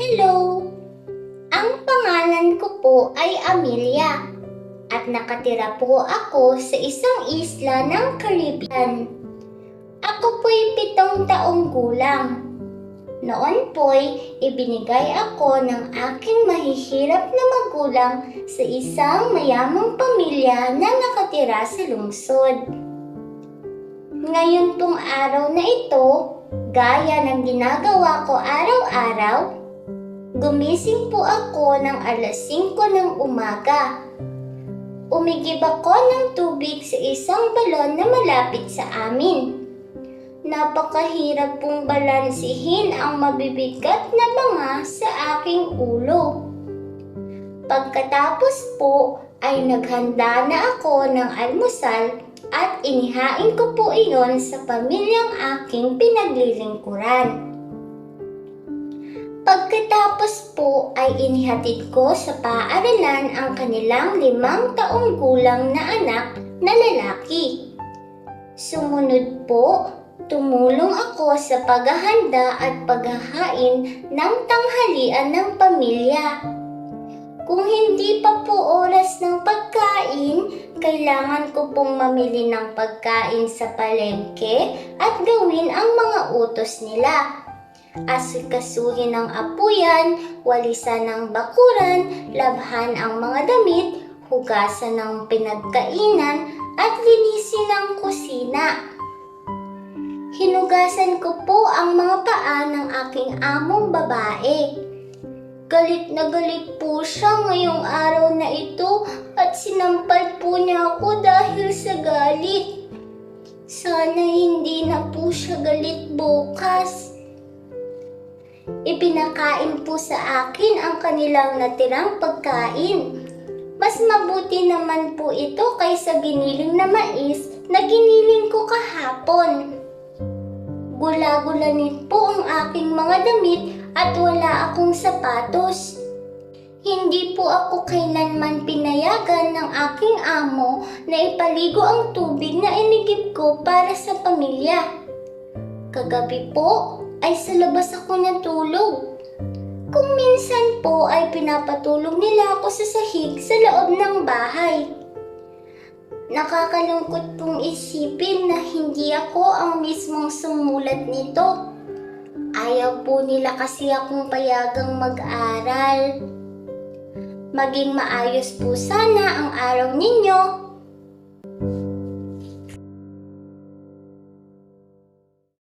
Hello! Ang pangalan ko po ay Amelia at nakatira po ako sa isang isla ng Caribbean. Ako po'y 7 taong gulang. Noon po'y ibinigay ako ng aking mahihirap na magulang sa isang mayamang pamilya na nakatira sa lungsod. Ngayon pong araw na ito, gaya ng ginagawa ko araw-araw, gumising po ako ng alas 5 ng umaga. Umigib ako ng tubig sa isang balon na malapit sa amin. Napakahirap pong balansihin ang mabibigat na banga sa aking ulo. Pagkatapos po ay naghanda na ako ng almusal at inihain ko po iyon sa pamilyang aking pinaglilingkuran. Pagkatapos po ay inihatid ko sa paaralan ang kanilang 5 taong gulang na anak na lalaki. Sumunod po, tumulong ako sa paghahanda at paghahain ng tanghalian ng pamilya. Kung hindi pa po oras ng pagkain, kailangan ko pong mamili ng pagkain sa palengke at gawin ang mga utos nila. Asikasuhin ang apuyan, walisan ng bakuran, labhan ang mga damit, hugasan ng pinagkainan, at linisin ang kusina. Hinugasan ko po ang mga paa ng aking among babae. Galit na galit po siya ngayong araw na ito at sinampal po niya ako dahil sa galit. Sana hindi na po siya galit bukas. Ipinakain po sa akin ang kanilang natirang pagkain. Mas mabuti naman po ito kaysa giniling na mais na giniling ko kahapon. Gula-gulanin po ang aking mga damit at wala akong sapatos. Hindi po ako kailanman pinayagan ng aking amo na ipaligo ang tubig na inigib ko para sa pamilya. Kagabi po ay sa labas ako natulog. Kung minsan po ay pinapatulog nila ako sa sahig sa loob ng bahay. Nakakalungkot pong isipin na hindi ako ang mismong sumulat nito. Ayaw po nila kasi akong payagang mag-aral. Maging maayos po sana ang araw ninyo.